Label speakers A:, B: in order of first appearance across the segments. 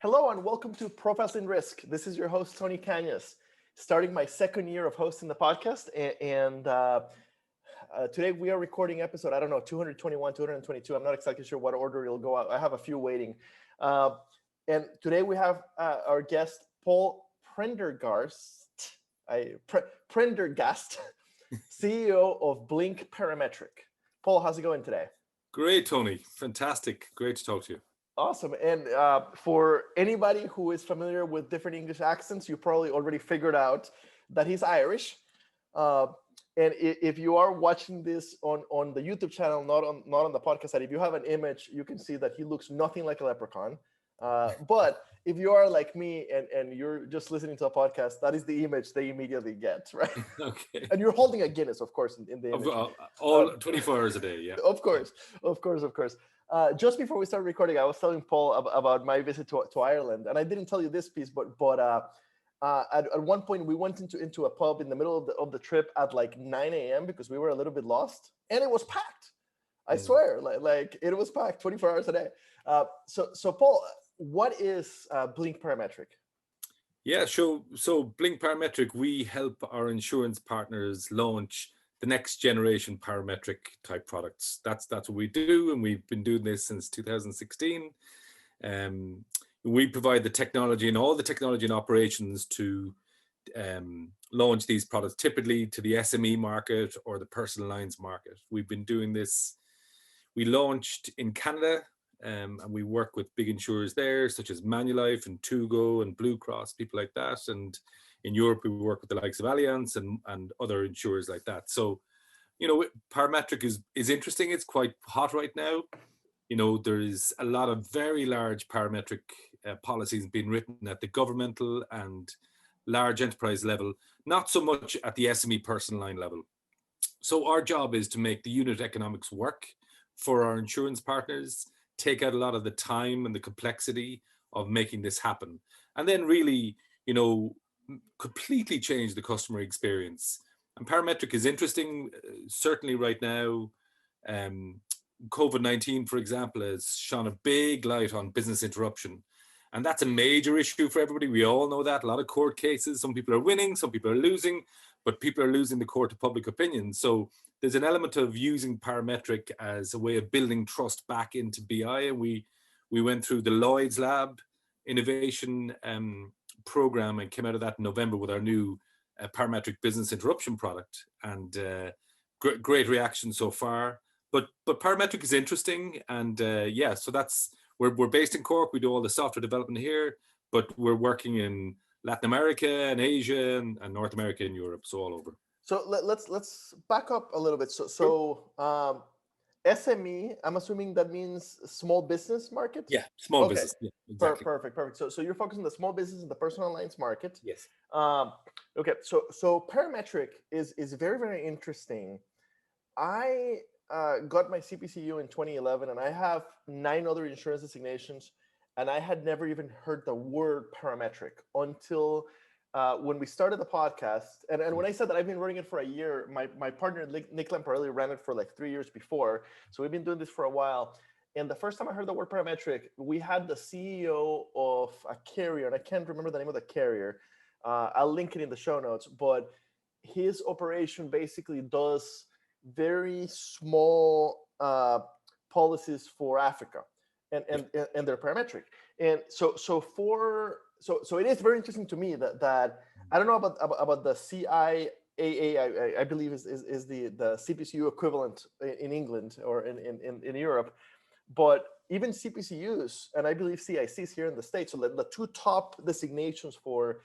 A: Hello and welcome to Profiles in Risk. This is your host, Tony Cañas, starting my second year of hosting the podcast. Today we are recording episode, 221, 222. I'm not exactly sure what order it'll go out. I have a few waiting. And today we have our guest, Paul Prendergast, CEO of Blink Parametric. Paul, how's it going today?
B: Great, Tony. Fantastic. Great to talk to you.
A: Awesome. And for anybody who is familiar with different English accents, you probably already figured out that he's Irish. And if you are watching this on the YouTube channel, not on the podcast side, if you have an image, you can see that he looks nothing like a leprechaun. But if you are like me and you're just listening to a podcast, that is the image they immediately get, right?
B: Okay.
A: And you're holding a Guinness, of course, in the image.
B: All 24 hours a day, yeah.
A: Of course. Just before we started recording, I was telling Paul about my visit to Ireland, and I didn't tell you this piece, but at one point we went into a pub in the middle of the trip at like 9 a.m. because we were a little bit lost, and it was packed. I swear, like it was packed 24 hours a day. So Paul, what is Blink Parametric?
B: Yeah, so Blink Parametric, we help our insurance partners launch the next generation parametric type products. That's what we do, and we've been doing this since 2016. We provide the technology and all the technology and operations to launch these products, typically to the SME market or the personal lines market. We've been doing this. We launched in Canada, and we work with big insurers there, such as Manulife and Tugo and Blue Cross, people like that. And in Europe, we work with the likes of Allianz and other insurers like that. So, parametric is interesting. It's quite hot right now. There's a lot of very large parametric policies being written at the governmental and large enterprise level, not so much at the SME personal line level. So our job is to make the unit economics work for our insurance partners, take out a lot of the time and the complexity of making this happen. And then really, completely change the customer experience. And parametric is interesting, certainly right now. COVID-19, for example, has shone a big light on business interruption. And that's a major issue for everybody. We all know that. A lot of court cases, some people are winning, some people are losing, but people are losing the court to public opinion. So there's an element of using parametric as a way of building trust back into BI. And we went through the Lloyd's Lab innovation program and came out of that in November with our new parametric business interruption product, and great reaction so far. But parametric is interesting, and so that's we're based in Cork. We do all the software development here, but we're working in Latin America and Asia and North America and Europe, so all over.
A: So let's back up a little bit. So SME, I'm assuming that means small business market?
B: Yeah, small business. Yeah, exactly.
A: Perfect. So you're focusing on the small business and the personal lines market.
B: Yes.
A: Okay, so parametric is very, very interesting. I got my CPCU in 2011, and I have 9 other insurance designations, and I had never even heard the word parametric until when we started the podcast. And when I said that I've been running it for a year, my partner, Nick Lamparelli, ran it for like 3 years before. So we've been doing this for a while. And the first time I heard the word parametric, we had the CEO of a carrier, and I can't remember the name of the carrier. I'll link it in the show notes, but his operation basically does very small policies for Africa, and they're parametric. And so it is very interesting to me that I don't know about the CIAA, I believe is the CPCU equivalent in England or in Europe, but even CPCUs, and I believe CICs here in the States, so the 2 top designations for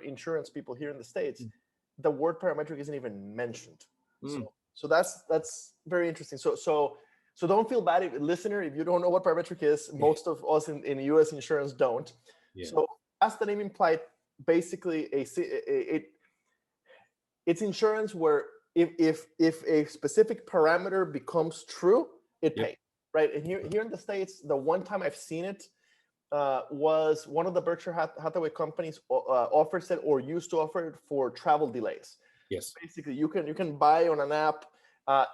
A: insurance people here in the States, the word parametric isn't even mentioned. So that's very interesting. So don't feel bad, listener, if you don't know what parametric is. Most of us in U.S. insurance don't. Yeah. So as the name implied, basically it's insurance where if a specific parameter becomes true, it pays, right? And here in the States, the one time I've seen it was one of the Berkshire Hathaway companies offers it or used to offer it for travel delays.
B: Yes.
A: Basically, you can buy on an app,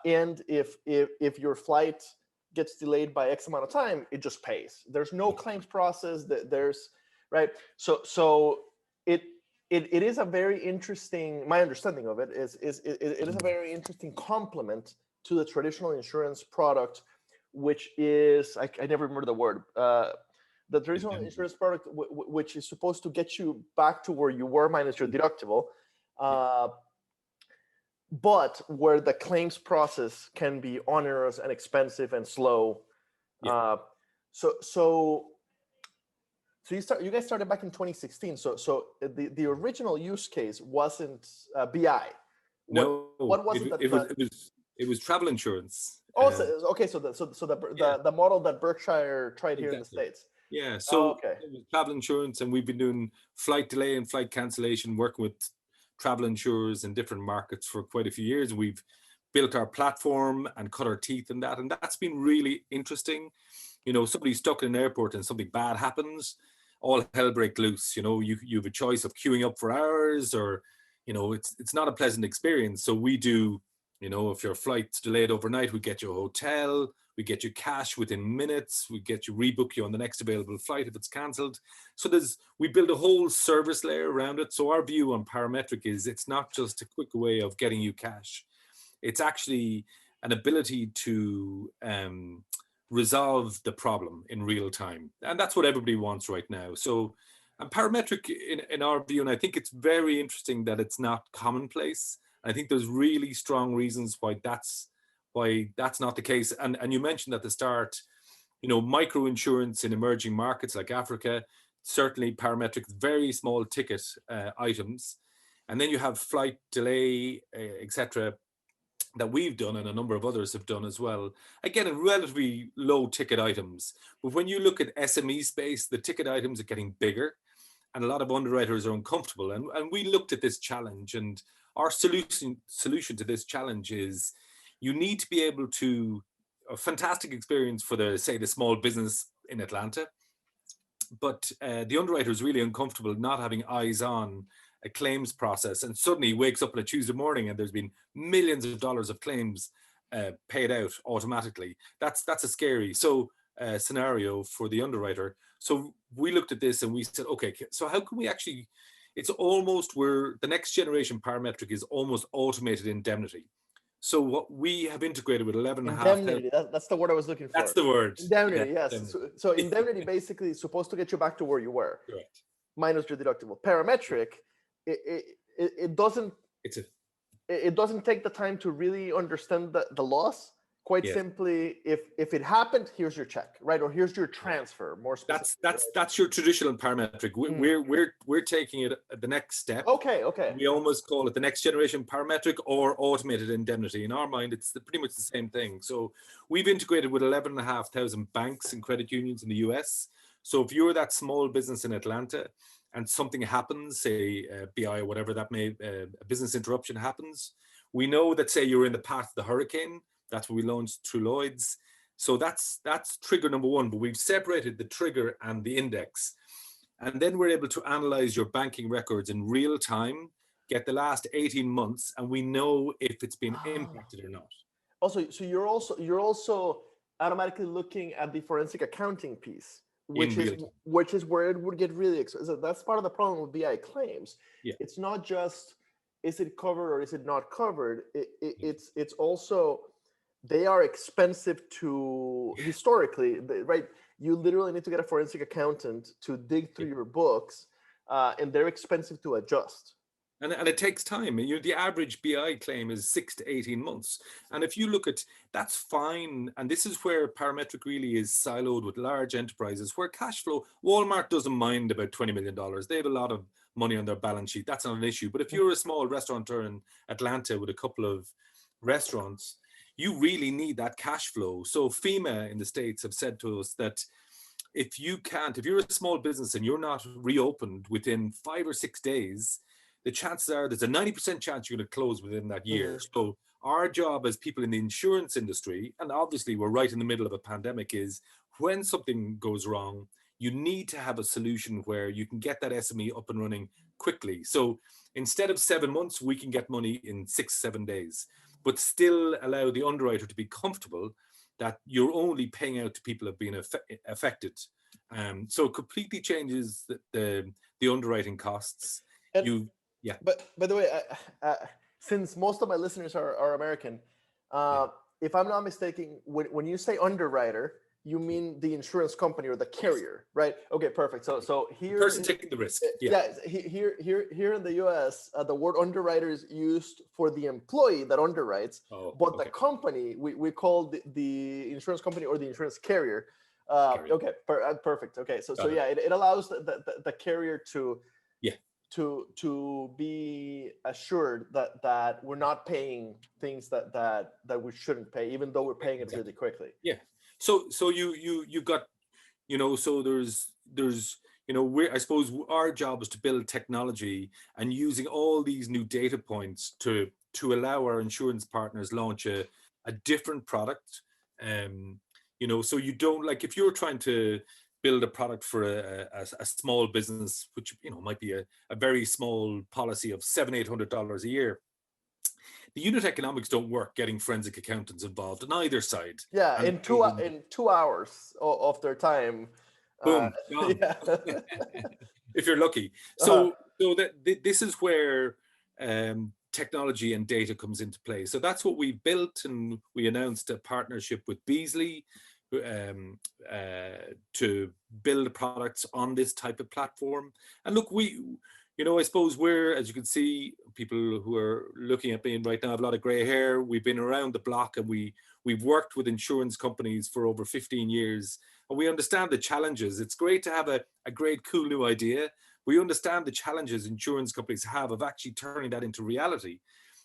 A: and if your flight gets delayed by X amount of time, it just pays. There's no claims process. There's right. So it it is a very interesting. My understanding of it is it is a very interesting complement to the traditional insurance product, which is I never remember the word. The traditional insurance product, which is supposed to get you back to where you were minus your deductible, but where the claims process can be onerous and expensive and slow.
B: Yeah.
A: So you guys started back in 2016. So the original use case wasn't BI. What was
B: it was travel insurance.
A: Oh, okay. So the model that Berkshire tried here in the States.
B: Yeah. So
A: okay.
B: It was travel insurance, and we've been doing flight delay and flight cancellation, working with travel insurers in different markets for quite a few years. We've built our platform and cut our teeth in that, and that's been really interesting. You know, somebody's stuck in an airport and something bad happens, all hell break loose. You know, you have a choice of queuing up for hours, or, you know, it's not a pleasant experience. So we do, you know, if your flight's delayed overnight, we get you a hotel, we get you cash within minutes, we get you rebook you on the next available flight if it's cancelled. So we build a whole service layer around it. So our view on Parametric is it's not just a quick way of getting you cash. It's actually an ability to resolve the problem in real time. And that's what everybody wants right now. So, and Parametric in our view, and I think it's very interesting that it's not commonplace. I think there's really strong reasons why that's not the case. And you mentioned at the start, you know, micro insurance in emerging markets like Africa, certainly Parametric, very small ticket items. And then you have flight delay, etc., that we've done, and a number of others have done as well. Again, in relatively low ticket items. But when you look at SME space, the ticket items are getting bigger, and a lot of underwriters are uncomfortable. And we looked at this challenge, and our solution to this challenge is you need to be able to, a fantastic experience for the small business in Atlanta, but the underwriter is really uncomfortable not having eyes on a claims process, and suddenly wakes up on a Tuesday morning and there's been millions of dollars of claims paid out automatically. That's a scary scenario for the underwriter. So we looked at this and we said, okay, so how can we actually, it's almost where the next generation Parametric is almost automated indemnity. So what we have integrated with 11.5.
A: Indemnity, that's the word I was looking for.
B: That's the word.
A: Indemnity, yes. Indemnity. So indemnity basically is supposed to get you back to where you were.
B: Correct.
A: Minus your deductible. Parametric, it doesn't take the time to really understand the loss. Quite simply, if it happened, here's your check, right? Or here's your transfer. More specific.
B: That's your traditional Parametric. We're taking it the next step.
A: Okay.
B: We almost call it the next generation Parametric or automated indemnity. In our mind, it's pretty much the same thing. So we've integrated with 11,500 banks and credit unions in the US. So if you're that small business in Atlanta and something happens, say BI or whatever that may, a business interruption happens, we know that, say, you're in the path of the hurricane. That's what we launched through Lloyd's. So that's trigger number one, but we've separated the trigger and the index. And then we're able to analyze your banking records in real time, get the last 18 months, and we know if it's been impacted or not.
A: Also, so you're also automatically looking at the forensic accounting piece, which is where it would get really expensive. That's part of the problem with BI claims.
B: Yeah.
A: It's not just is it covered or is it not covered. It's also they are expensive to historically, right? You literally need to get a forensic accountant to dig through your books, and they're expensive to adjust.
B: And it takes time. The average BI claim is 6 to 18 months. And if you look at, that's fine. And this is where Parametric really is siloed with large enterprises where cash flow, Walmart doesn't mind about $20 million. They have a lot of money on their balance sheet. That's not an issue. But if you're a small restaurateur in Atlanta with a couple of restaurants, you really need that cash flow. So FEMA in the States have said to us that if you're a small business and you're not reopened within 5 or 6 days, the chances are there's a 90% chance you're going to close within that year. Mm-hmm. So our job as people in the insurance industry, and obviously we're right in the middle of a pandemic, is when something goes wrong, you need to have a solution where you can get that SME up and running quickly. So instead of 7 months, we can get money in 6-7 days, but still allow the underwriter to be comfortable that you're only paying out to people who have been affected. So it completely changes the underwriting costs.
A: And
B: Yeah.
A: But by the way, since most of my listeners are American, if I'm not mistaken, when you say underwriter, you mean the insurance company or the carrier, right? Okay, perfect. So here,
B: the person taking the risk.
A: Here in the U.S., the word underwriter is used for the employee that underwrites, but the company we call the insurance company or the insurance carrier. Okay, perfect. Okay, so yeah, it allows the carrier to be assured that we're not paying things that we shouldn't pay, even though we're paying it really quickly.
B: Yeah. So you've got, so there's I suppose our job is to build technology and using all these new data points to allow our insurance partners launch a different product. So you don't, like, if you're trying to build a product for a small business, which might be a very small policy of $700-800 a year, the unit economics don't work getting forensic accountants involved on either side.
A: Yeah, in 2 hours of their time.
B: Boom.
A: Yeah.
B: If you're lucky. So this is where technology and data comes into play. So that's what we built, and we announced a partnership with Beazley to build products on this type of platform. And look, I suppose we're, as you can see, people who are looking at me right now have a lot of gray hair. We've been around the block, and we've worked with insurance companies for over 15 years, and we understand the challenges. It's great to have a great, cool new idea. We understand the challenges insurance companies have of actually turning that into reality.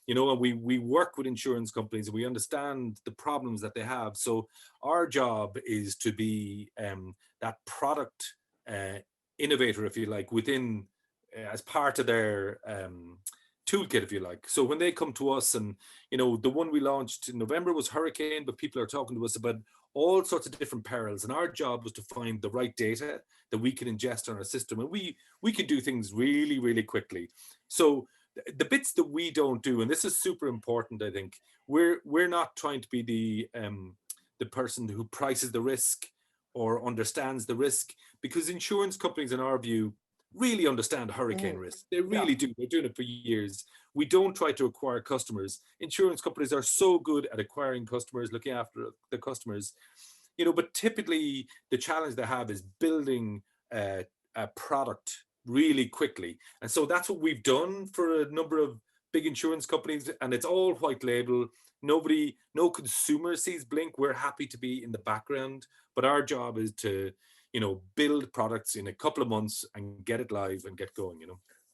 B: And we work with insurance companies, and we understand the problems that they have. So our job is to be that product innovator, if you like, within as part of their toolkit, if you like. So when they come to us, and the one we launched in November was hurricane, but people are talking to us about all sorts of different perils, and our job was to find the right data that we can ingest on our system, and we can do things really, really quickly. So the bits that we don't do, and this is super important, I think, we're not trying to be the person who prices the risk or understands the risk, because insurance companies, in our view, really understand hurricane risk. They really do. They're doing it for years. We don't try to acquire customers. Insurance companies are so good at acquiring customers, looking after the customers, but typically the challenge they have is building a product really quickly. And so that's what we've done for a number of big insurance companies, and it's all white label. No consumer sees Blink. We're happy to be in the background, but our job is to build products in a couple of months and get it live and get going.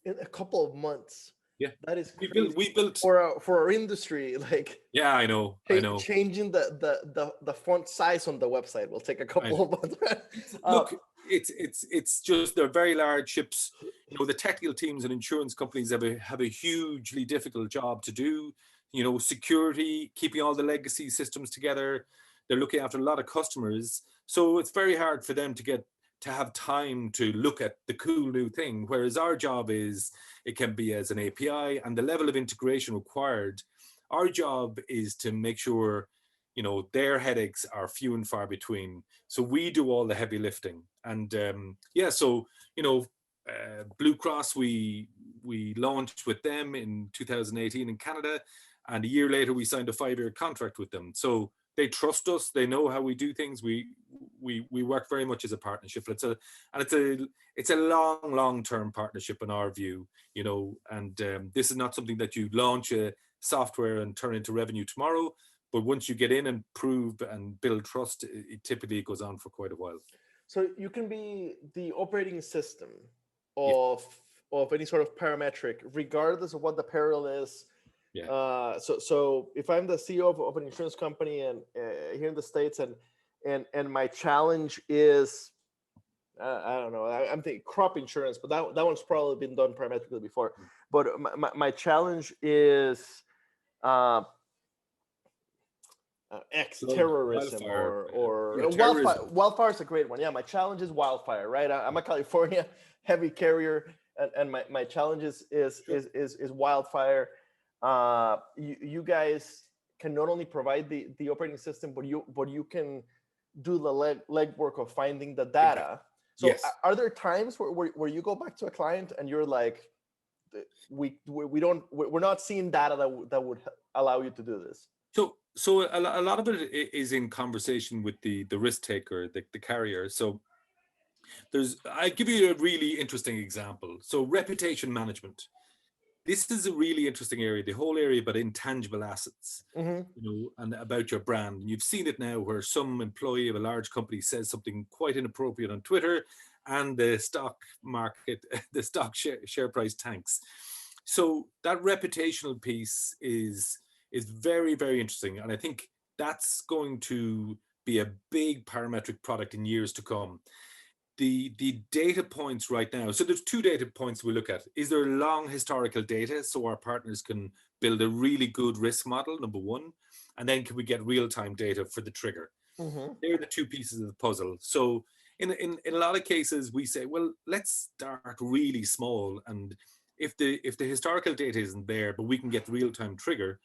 A: In a couple of months.
B: Yeah,
A: that is
B: crazy. We built
A: for our industry. Like,
B: yeah, I know.
A: Changing the font size on the website will take a couple of months.
B: Look, it's just, they're very large ships. The technical teams and insurance companies have a hugely difficult job to do. Security, keeping all the legacy systems together. They're looking after a lot of customers, so it's very hard for them to have time to look at the cool new thing. Whereas our job is, it can be as an API, and the level of integration required. Our job is to make sure, their headaches are few and far between. So we do all the heavy lifting. And Blue Cross, we launched with them in 2018 in Canada, and a year later we signed a 5-year contract with them. So they trust us. They know how we do things. We work very much as a partnership. It's a long-term partnership in our view, and this is not something that you launch a software and turn into revenue tomorrow. But once you get in and prove and build trust, it typically goes on for quite a while.
A: So you can be the operating system of any sort of parametric, regardless of what the peril is.
B: Yeah.
A: So if I'm the CEO of an insurance company and here in the States, and my challenge is, I don't know, I'm thinking crop insurance, but that one's probably been done parametrically before. But my challenge is terrorism or wildfire is a great one. Yeah, my challenge is wildfire, right? I'm a California heavy carrier, and my challenge is wildfire. You guys can not only provide the operating system, but you can do the legwork of finding the data. So
B: Yes.
A: are there times where you go back to a client and you're like, we're not seeing data that would allow you to do this?
B: So a lot of it is in conversation with the risk taker, the carrier. So I give you a really interesting example. So reputation management. This is a really interesting area, the whole area about intangible assets,
A: Mm-hmm.
B: and about your brand. And you've seen it now where some employee of a large company says something quite inappropriate on Twitter, and the stock market, the stock share price tanks. So that reputational piece is very, very interesting. And I think that's going to be a big parametric product in years to come. The data points right now, so there's two data points we look at. Is there long historical data so our partners can build a really good risk model, number one, and then can we get real-time data for the trigger?
A: Mm-hmm.
B: They're the two pieces of the puzzle. So in a lot of cases we say, well, let's start really small, and if the historical data isn't there but we can get real-time trigger,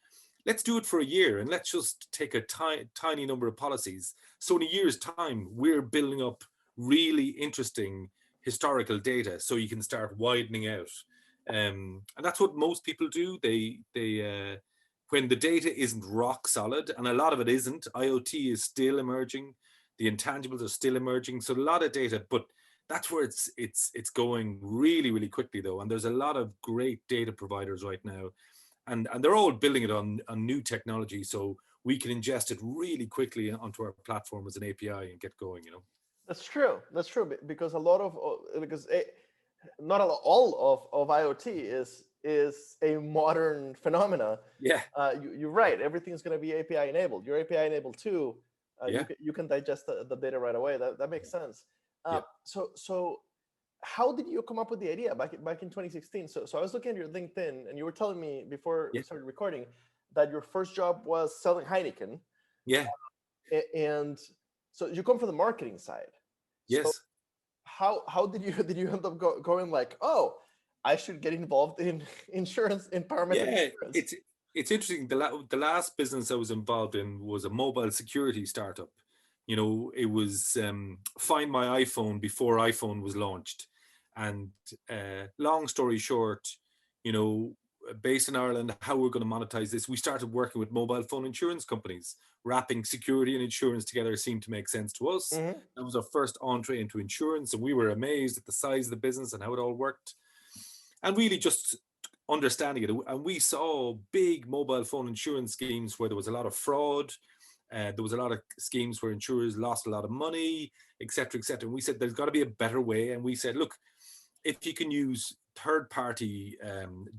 B: let's do it for a year, and let's just take a tiny number of policies. So in a year's time we're building up really interesting historical data, so you can start widening out. And that's what most people do. They when the data isn't rock solid, and a lot of it isn't, IoT is still emerging, the intangibles are still emerging, so a lot of data, but that's where it's going really, really quickly though. And there's a lot of great data providers right now, and they're all building it on new technology, so we can ingest it really quickly onto our platform as an API and get going,
A: That's true. That's true, because a lot of not all of IoT is a modern phenomena.
B: Yeah.
A: You're right. Everything's going to be API enabled. You're API enabled too.
B: Yeah.
A: You can digest the data right away. That makes sense.
B: Yeah.
A: So how did you come up with the idea back in 2016? So I was looking at your LinkedIn, and you were telling me before we started recording that your first job was selling Heineken.
B: Yeah.
A: And so you come from the marketing side. So
B: Yes.
A: how did you end up going like, oh, I should get involved in insurance, in parametric insurance?
B: It's interesting. The last business I was involved in was a mobile security startup. It was Find My iPhone before iPhone was launched. And long story short, based in Ireland, how we're going to monetize this, we started working with mobile phone insurance companies. Wrapping security and insurance together seemed to make sense to us.
A: Mm-hmm.
B: That was our first entree into insurance, and we were amazed at the size of the business and how it all worked, and really just understanding it. And we saw big mobile phone insurance schemes where there was a lot of fraud. There was a lot of schemes where insurers lost a lot of money, et cetera, et cetera. And we said, there's got to be a better way. And we said, look, if you can use third-party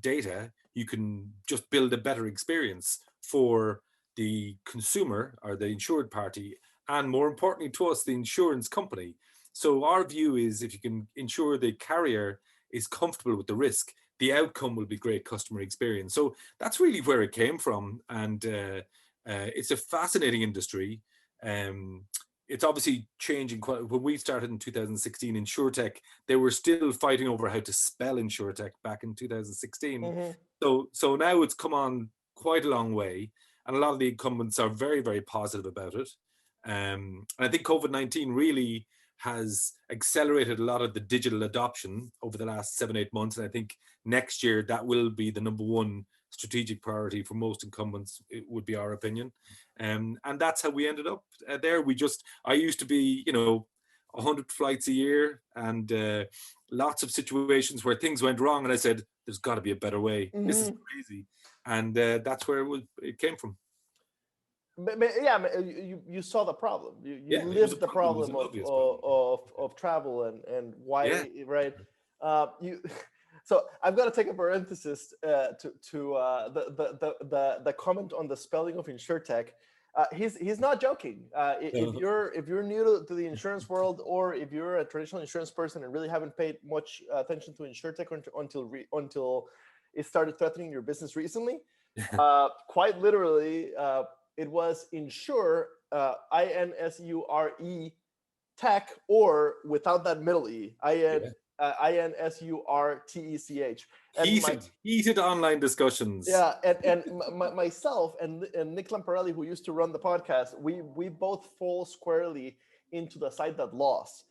B: data, you can just build a better experience for the consumer or the insured party, and more importantly to us, the insurance company. So our view is, if you can ensure the carrier is comfortable with the risk, the outcome will be great customer experience. So that's really where it came from. And it's a fascinating industry. It's obviously changing quite. When we started in 2016, InsurTech, they were still fighting over how to spell InsurTech back in 2016.
A: Mm-hmm.
B: So now it's come on quite a long way, and a lot of the incumbents are very, very positive about it. And I think COVID-19 really has accelerated a lot of the digital adoption over the last 7-8 months. And I think next year that will be the number one strategic priority for most incumbents, it would be our opinion. And that's how we ended up there. I used to be, 100 flights a year, and lots of situations where things went wrong. And I said, there's got to be a better way.
A: Mm-hmm.
B: This is crazy. And that's where it came from.
A: But yeah, you saw the problem. You lived the problem of travel and why, right? So I've got to take a parenthesis to the comment on the spelling of InsurTech. He's not joking. If you're new to the insurance world, or if you're a traditional insurance person and really haven't paid much attention to InsurTech until it started threatening your business recently, quite literally. It was insure, INSURE tech, or without that middle E, INSURTECH. And
B: heated online discussions.
A: Yeah, and myself and Nick Lamparelli, who used to run the podcast, we both fall squarely into the side that lost.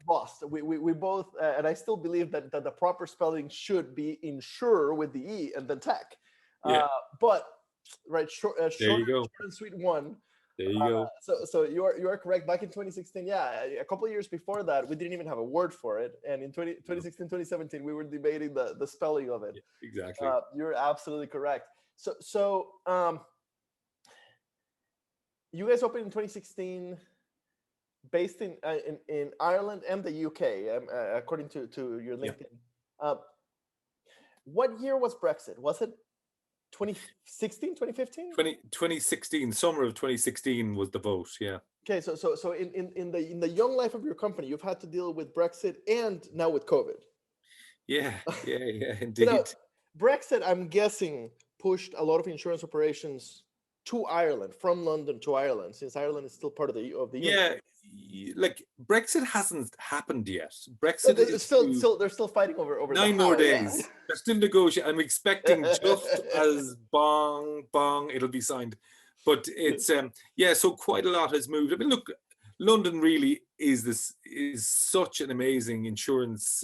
A: Lost. We both, and I still believe that the proper spelling should be insure with the E and then tech. But right, short and sweet one.
B: There you go.
A: So you are correct. Back in 2016, a couple of years before that, we didn't even have a word for it. And in 2016, 2017, we were debating the spelling of it.
B: Yeah, exactly.
A: You're absolutely correct. So you guys opened in 2016, based in Ireland and the UK, according to your LinkedIn. Yeah. What year was Brexit? Was it 2016, 2015?
B: 2016, summer of 2016 was the vote. Yeah.
A: Okay, so in the young life of your company, you've had to deal with Brexit and now with COVID.
B: Yeah, indeed.
A: Now, Brexit, I'm guessing, pushed a lot of insurance operations to Ireland, from London to Ireland, since Ireland is still part of the union.
B: Yeah, like Brexit hasn't happened yet. Brexit
A: is they're still fighting over
B: 9 more days. Yeah. They're still negotiating. I'm expecting just as bong it'll be signed. But it's so quite a lot has moved. I mean, look, London really is such an amazing insurance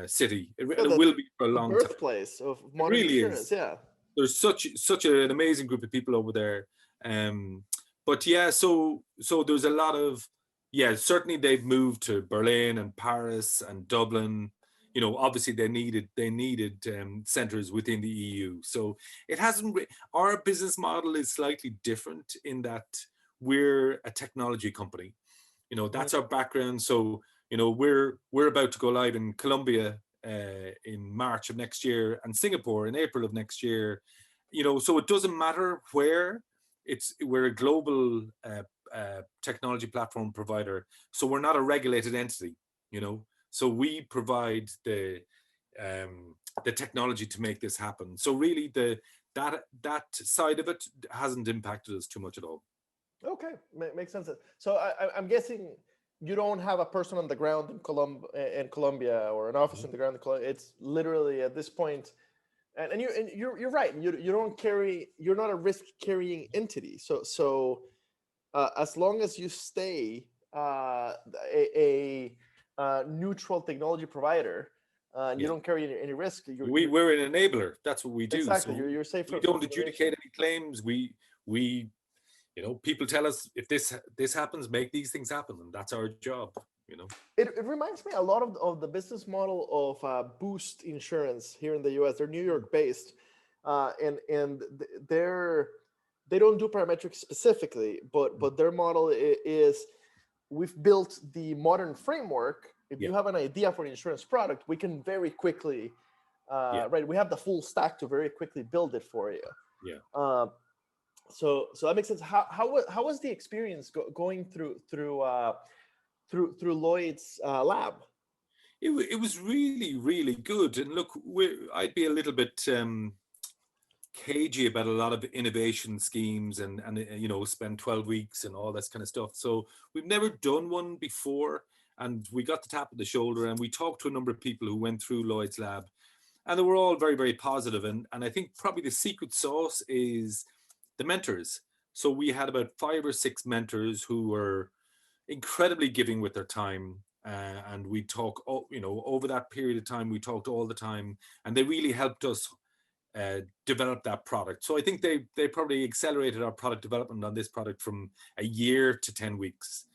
B: city. It will be for a long time.
A: Birthplace of modern insurance. Yeah.
B: There's such an amazing group of people over there. But yeah, so there's a lot of, certainly they've moved to Berlin and Paris and Dublin. You know, obviously they needed centers within the EU. So it hasn't, our business model is slightly different in that we're a technology company. You know, that's our background. So, you know, we're about to go live in Colombia in March of next year and Singapore in April of next year. You know, so it doesn't matter where. We're a global technology platform provider, so we're not a regulated entity, you know. So we provide the technology to make this happen. So really, that side of it hasn't impacted us too much at all.
A: Okay, makes sense. So I'm guessing you don't have a person on the ground in Colombia or an office on the ground in Colombia. It's literally at this point. And you're right. You're not a risk carrying entity. So as long as you stay a neutral technology provider, and you don't carry any risk.
B: We're an enabler. That's what we do.
A: Exactly.
B: So
A: you're safe.
B: We don't adjudicate any claims. We you know, people tell us if this happens, make these things happen, and that's our job. You know,
A: it reminds me a lot of the business model of Boost Insurance here in the U.S. They're New York based, and they don't do parametrics specifically, but their model is we've built the modern framework. If you have an idea for an insurance product, we can very quickly, right? We have the full stack to very quickly build it for you.
B: Yeah.
A: So that makes sense. How was the experience going through Lloyd's lab?
B: It was really, really good. And look, I'd be a little bit cagey about a lot of innovation schemes and you know, spend 12 weeks and all this kind of stuff. So we've never done one before, and we got the tap on the shoulder, and we talked to a number of people who went through Lloyd's lab, and they were all very, very positive. And I think probably the secret sauce is the mentors. So we had about 5 or 6 mentors who were incredibly giving with their time, and we talk, you know, over that period of time, we talked all the time, and they really helped us develop that product. So I think they probably accelerated our product development on this product from a year to 10 weeks.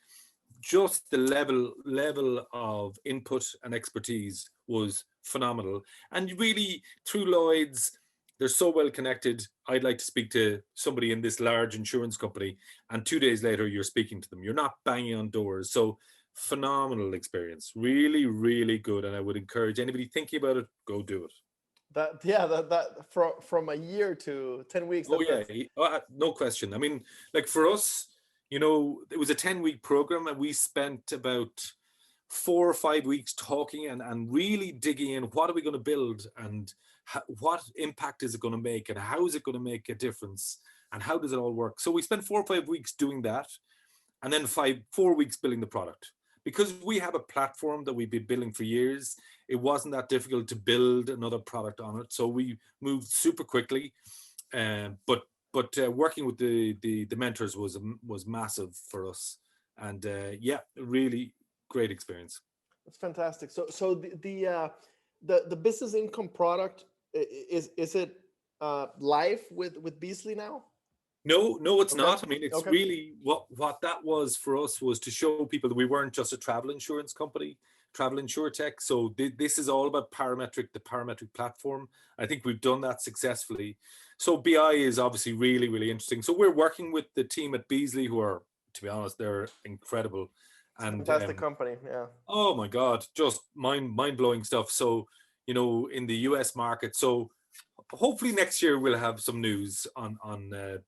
B: Just the level of input and expertise was phenomenal. And really, through Lloyd's, they're so well connected. I'd like to speak to somebody in this large insurance company, and 2 days later you're speaking to them. You're not banging on doors. So phenomenal experience, really, really good. And I would encourage anybody thinking about it, go do it.
A: That from a year to 10 weeks.
B: No question. I mean, like for us, you know, it was a 10-week program, and we spent about 4 or 5 weeks talking and really digging in. What are we going to build, and what impact is it going to make, and how is it going to make a difference, and how does it all work? So we spent 4 or 5 weeks doing that, and then 4 weeks building the product. because we have a platform that we've been building for years, it wasn't that difficult to build another product on it. So we moved super quickly. But working with the mentors was massive for us, and yeah, really great experience.
A: That's fantastic. So the business income product, is it live with Beasley now?
B: No, it's
A: Okay.
B: not. I mean, it's
A: Okay.
B: really what that was for us was to show people that we weren't just a travel insurance company, travel insurtech. So this is all about parametric, the parametric platform. I think we've done that successfully. So BI is obviously really, really interesting. So we're working with the team at Beasley, who are, to be honest, they're incredible. And
A: Fantastic company. Yeah.
B: oh my God, just mind blowing stuff. So, in the US market. So hopefully next year we'll have some news on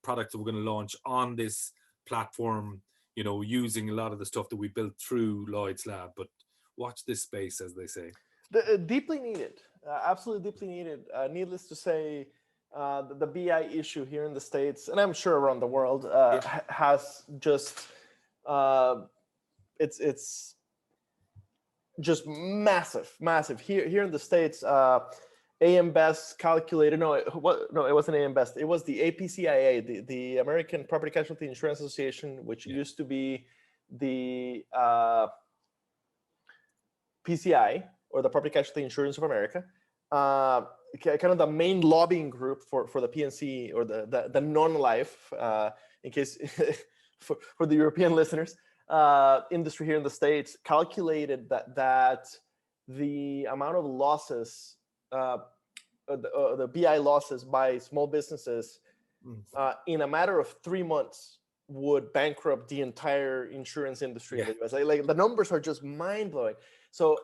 B: products that we're going to launch on this platform, using a lot of the stuff that we built through Lloyd's Lab. But watch this space, as they say.
A: Deeply needed, absolutely deeply needed. Needless to say, the BI issue here in the States, and I'm sure around the world, has just it's just massive. Here in the States, AM Best calculated. No, it wasn't AM Best. It was the APCIA, the American Property Casualty Insurance Association, which used to be the PCI, or the Property Casualty Insurance of America. Kind of the main lobbying group for the PNC, or the non-life, in case for the European listeners, industry here in the States, calculated that the amount of losses, the BI losses by small businesses, in a matter of 3 months would bankrupt the entire insurance industry in the US. Like the numbers are just mind blowing. So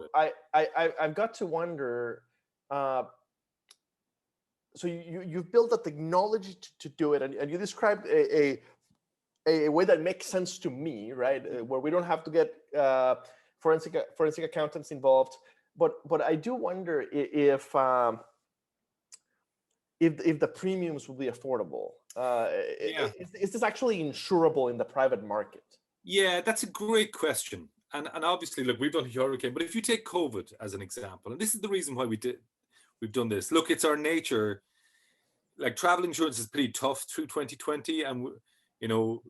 A: I've got to wonder. So you've built the technology to do it, and you described a way that makes sense to me, right? Where we don't have to get forensic accountants involved. But I do wonder if the premiums will be affordable. Is this actually insurable in the private market?
B: Yeah, that's a great question. And obviously, look, we've done hurricane, but if you take COVID as an example, and this is the reason why we've done this. Look, it's our nature. Like, travel insurance is pretty tough through 2020, and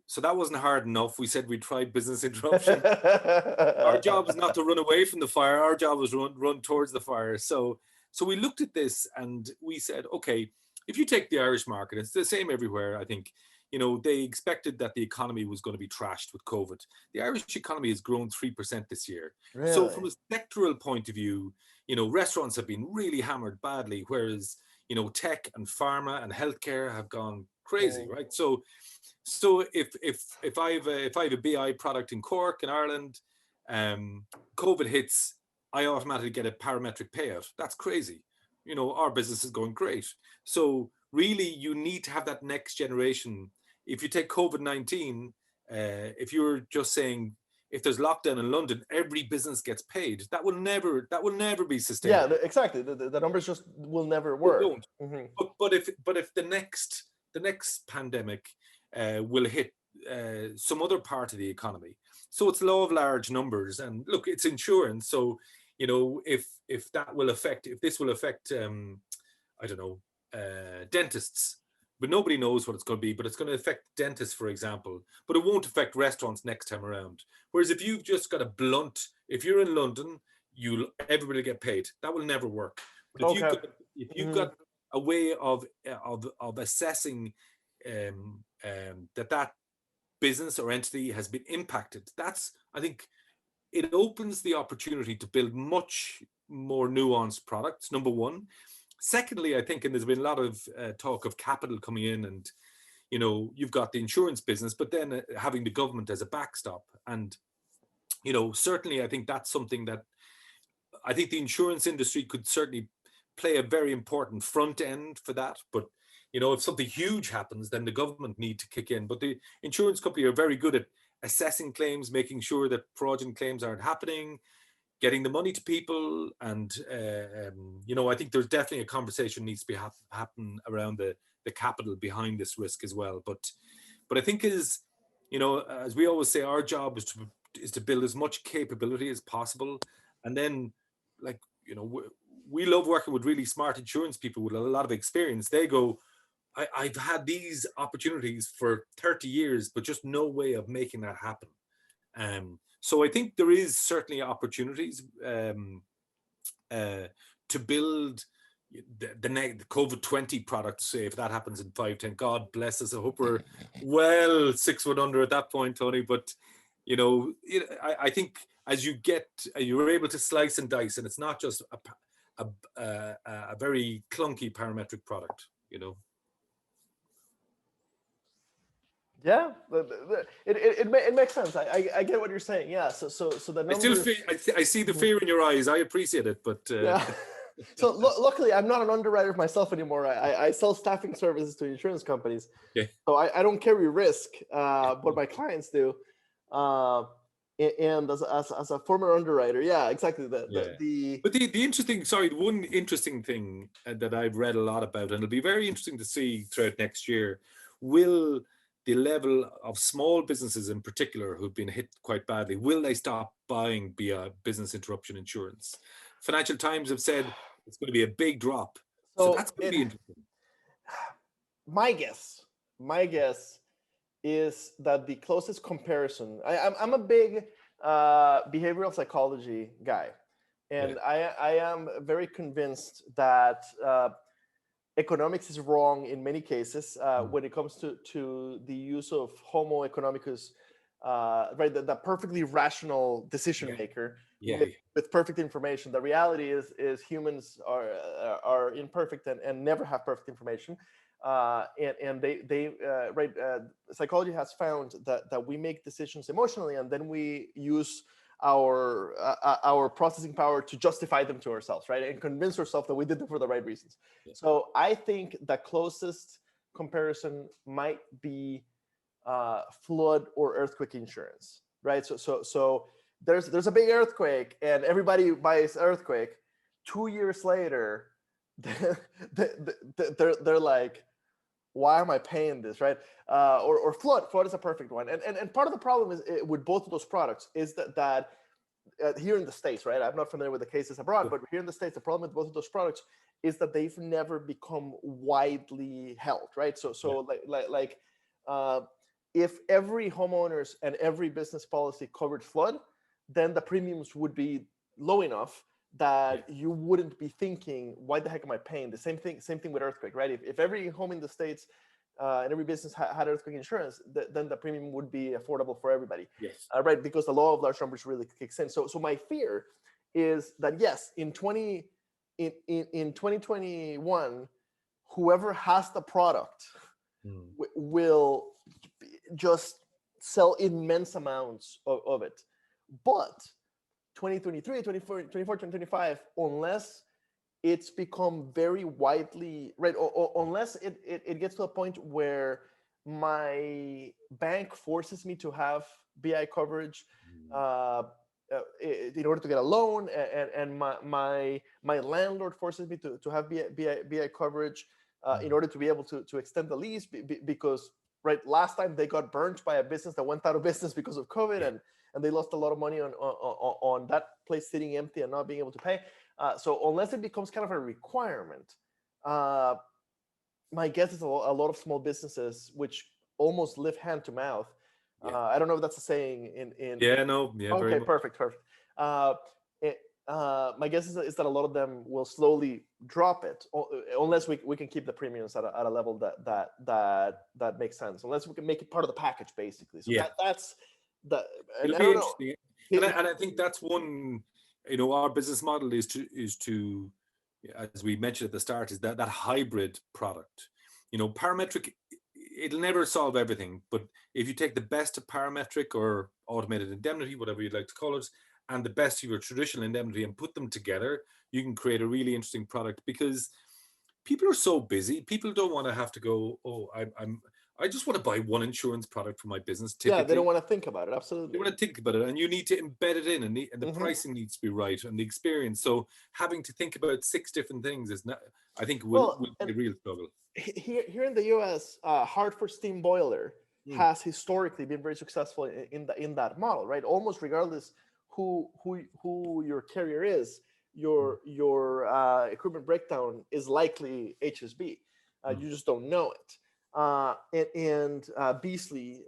B: so that wasn't hard enough. We said we'd try business interruption. Our job was not to run away from the fire. Our job was run towards the fire. So we looked at this and we said, okay, if you take the Irish market, it's the same everywhere. I think, they expected that the economy was going to be trashed with COVID. The Irish economy has grown 3% this year.
A: Really?
B: So from a sectoral point of view, restaurants have been really hammered badly, whereas, tech and pharma and healthcare have gone crazy, right? So if I have a BI product in Cork in Ireland, COVID hits, I automatically get a parametric payout. That's crazy. Our business is going great. So really, you need to have that next generation. If you take COVID-19, if you're just saying, if there's lockdown in London, every business gets paid, that will never be sustainable.
A: Yeah, exactly. The numbers just will never work.
B: They don't. Mm-hmm. But if the next pandemic will hit some other part of the economy, so it's law of large numbers. And look, it's insurance, so if this will affect I don't know, dentists, but nobody knows what it's going to be. But it's going to affect dentists, for example, but it won't affect restaurants next time around. Whereas if you've just got if you're in London, everybody get paid. That will never work. But if you've got a way of assessing that business or entity has been impacted, I think it opens the opportunity to build much more nuanced products, number one. Secondly, I think, and there's been a lot of talk of capital coming in, and you've got the insurance business, but then having the government as a backstop. And certainly I think that's something that I think the insurance industry could certainly play a very important front end for that. But if something huge happens, then the government need to kick in. But the insurance company are very good at assessing claims, making sure that fraudulent claims aren't happening, getting the money to people. And I think there's definitely a conversation needs to be happen around the capital behind this risk as well. But I think as we always say, our job is to build as much capability as possible. And then, like, we love working with really smart insurance people with a lot of experience. They go, I've had these opportunities for 30 years, but just no way of making that happen. So I think there is certainly opportunities to build the COVID-20 products, say, if that happens in 5-10, God bless us. I hope we're well 6 foot under at that point, Tony. But I think as you're able to slice and dice, and it's not just a very clunky parametric product.
A: Yeah, it makes sense. I get what you're saying. Yeah. So the numbers.
B: I see the fear in your eyes. I appreciate it, but
A: yeah. So luckily, I'm not an underwriter myself anymore. I sell staffing services to insurance companies.
B: Yeah.
A: So I don't carry risk, but my clients do. And as a former underwriter, yeah, exactly.
B: But one interesting thing that I've read a lot about, and it'll be very interesting to see throughout next year, will the level of small businesses in particular who've been hit quite badly, will they stop buying business interruption insurance? Financial Times have said it's going to be a big drop. So that's going to be interesting.
A: My guess is that the closest comparison, I'm a big behavioral psychology guy. And I am very convinced that economics is wrong in many cases when it comes to the use of Homo economicus, right? The perfectly rational decision maker with perfect information. The reality is humans are imperfect and never have perfect information. And psychology has found that we make decisions emotionally, and then we use our processing power to justify them to ourselves, right? And convince ourselves that we did them for the right reasons. Yeah. So I think the closest comparison might be flood or earthquake insurance, right? So there's a big earthquake and everybody buys earthquake. 2 years later, they're like, why am I paying this, right? Or flood is a perfect one. And part of the problem is with both of those products is that here in the States, right? I'm not familiar with the cases abroad, but here in the States, the problem with both of those products is that they've never become widely held, right? So if every homeowners and every business policy covered flood, then the premiums would be low enough that you wouldn't be thinking, why the heck am I paying? The same thing with earthquake, right? If every home in the States and every business had earthquake insurance, then the premium would be affordable for everybody.
B: Yes.
A: Right, because the law of large numbers really kicks in. So my fear is that yes, in 2021, whoever has the product will just sell immense amounts of it. But 2023, 2024, 2025, unless it's become very widely, right, or unless it gets to a point where my bank forces me to have BI coverage in order to get a loan, and my landlord forces me to have BI coverage in order to be able to extend the lease, because right, last time they got burnt by a business that went out of business because of COVID, and they lost a lot of money on that place sitting empty and not being able to pay. So unless it becomes kind of a requirement, my guess is a lot of small businesses which almost live hand to mouth. I don't know if that's a saying in okay, perfect. My guess is that a lot of them will slowly drop it, unless we can keep the premiums at a level that makes sense, unless we can make it part of the package, basically. So that's the.
B: It'll be interesting, and I think that's one. Our business model is to, as we mentioned at the start, is that hybrid product. Parametric, it'll never solve everything, but if you take the best of parametric or automated indemnity, whatever you'd like to call it, and the best of your traditional indemnity and put them together, you can create a really interesting product, because people are so busy. People don't want to have to go, I just want to buy one insurance product for my business. Typically.
A: Yeah, they don't want to think about it. Absolutely.
B: They want to think about it, and you need to embed it in, and the pricing needs to be right, and the experience. So having to think about 6 different things is not, I think, will be a real struggle.
A: Here in the US, Hartford steam boiler
B: Mm.
A: has historically been very successful in that model, right? Almost regardless who your carrier is, your equipment breakdown is likely HSB. You just don't know it. Beasley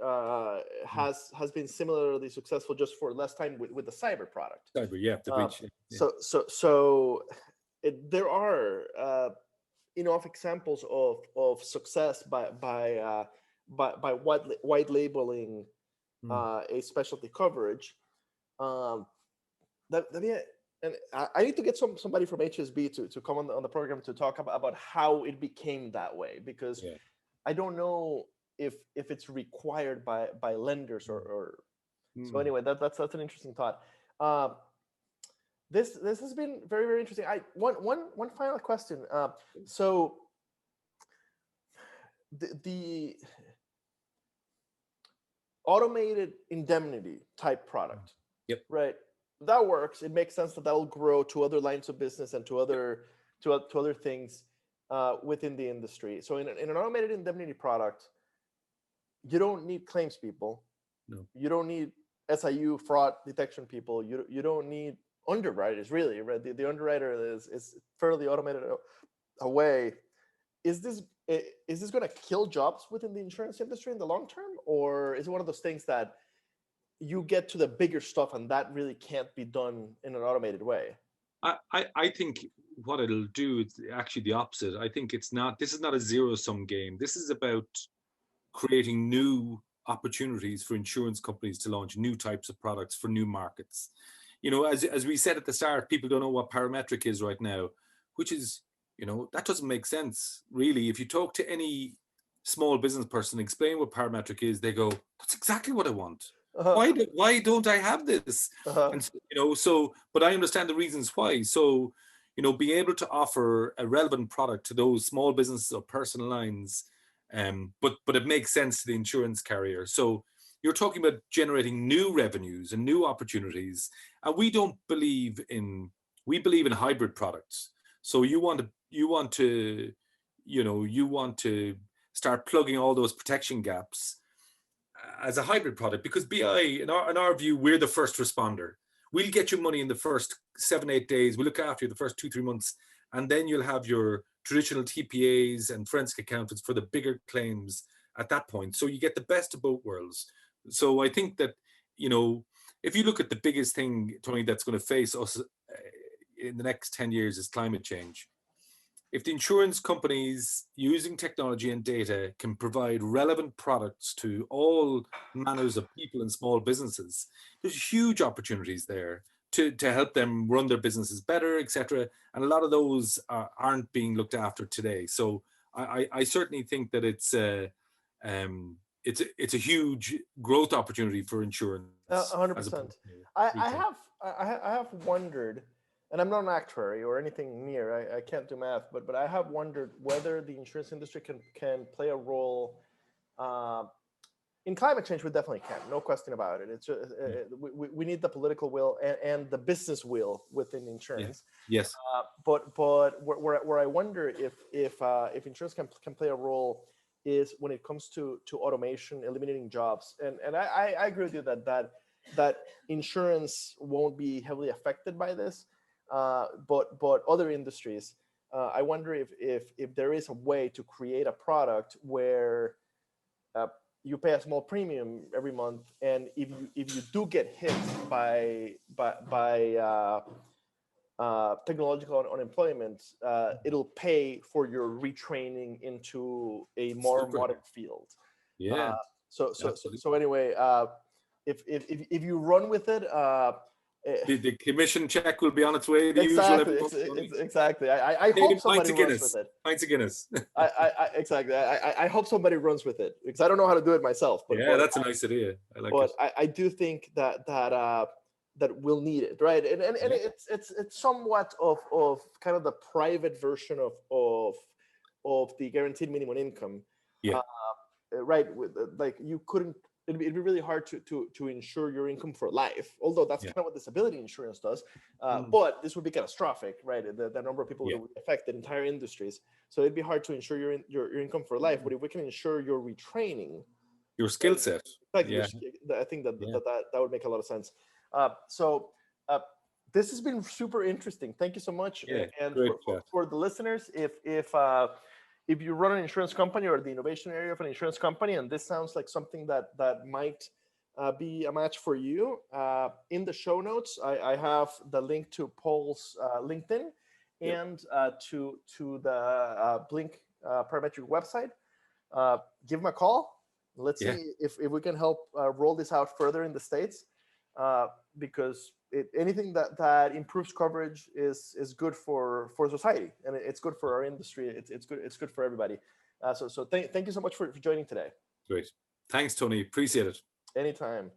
A: has been similarly successful just for less time with the cyber product.
B: Cyber, yeah, the breach. Yeah.
A: There are enough examples of success by white labeling a specialty coverage. And I need to get somebody from HSB to come on the program to talk about how it became that way, because
B: Yeah.
A: I don't know if it's required by lenders or so anyway, that's an interesting thought. This has been very, very interesting. One final question. So the automated indemnity type product,
B: Yep.
A: right? That works. It makes sense that will grow to other lines of business and to other things within the industry. So in an automated indemnity product, you don't need claims people.
B: No.
A: You don't need SIU fraud detection people. You don't need underwriters, really, right? The underwriter is fairly automated away. Is this going to kill jobs within the insurance industry in the long term, or is it one of those things that you get to the bigger stuff and that really can't be done in an automated way?
B: I think what it'll do is actually the opposite. I think this is not a zero-sum game. This is about creating new opportunities for insurance companies to launch new types of products for new markets. As we said at the start, people don't know what parametric is right now, which is, that doesn't make sense, really. If you talk to any small business person, explain what parametric is, they go, that's exactly what I want. Why don't I have this? And but I understand the reasons why. So, being able to offer a relevant product to those small businesses or personal lines, but it makes sense to the insurance carrier. So you're talking about generating new revenues and new opportunities. And we believe in hybrid products. So you want to start plugging all those protection gaps as a hybrid product, because BI, in our view, we're the first responder. We'll get you money in the first 7-8 days. We'll look after you the first 2-3 months, and then you'll have your traditional TPAs and forensic accountants for the bigger claims at that point. So you get the best of both worlds. So I think that, if you look at the biggest thing, Tony, that's going to face us in the next 10 years is climate change. If the insurance companies using technology and data can provide relevant products to all manners of people and small businesses, there's huge opportunities there to help them run their businesses better, etc. And a lot of those aren't being looked after today. So I certainly think that it's a huge growth opportunity for insurance.
A: 100%. I have wondered, and I'm not an actuary or anything near, I can't do math, but I have wondered whether the insurance industry can play a role in climate change. We definitely can, no question about it. It's just, we need the political will and the business will within insurance.
B: Yes.
A: But where I wonder if insurance can play a role is when it comes to automation, eliminating jobs. And I agree with you that insurance won't be heavily affected by this. But other industries, I wonder if there is a way to create a product where you pay a small premium every month, and if you do get hit by technological unemployment, it'll pay for your retraining into a more modern field.
B: Yeah.
A: So anyway, if you run with it,
B: the commission check will be on its way to
A: exactly. Exactly. I hope somebody runs with it.
B: Pints of Guinness.
A: Exactly. I hope somebody runs with it, because I don't know how to do it myself. But
B: that's a nice idea. I like it.
A: But I do think that we'll need it, right? And it's somewhat of kind of the private version of the guaranteed minimum income.
B: Yeah.
A: Right. Like you couldn't. It'd be really hard to insure your income for life, although that's kind of what disability insurance does. But this would be catastrophic, right? The number of people would affect the entire industries. So it'd be hard to insure your income for life. But if we can insure your retraining,
B: your skill set.
A: Exactly.
B: Yeah.
A: I think that,
B: Yeah.
A: that would make a lot of sense. So this has been super interesting. Thank you so much.
B: Yeah.
A: And
B: Great chat.
A: for the listeners, if you run an insurance company or the innovation area of an insurance company, and this sounds like something that might be a match for you, in the show notes, I have the link to Paul's LinkedIn and to the Blink Parametric website. Give him a call. Let's see if we can help roll this out further in the States, because anything that improves coverage is good for society, and it's good for our industry. It's good for everybody. So thank you so much for joining today.
B: Great. Thanks, Tony. Appreciate it.
A: Anytime.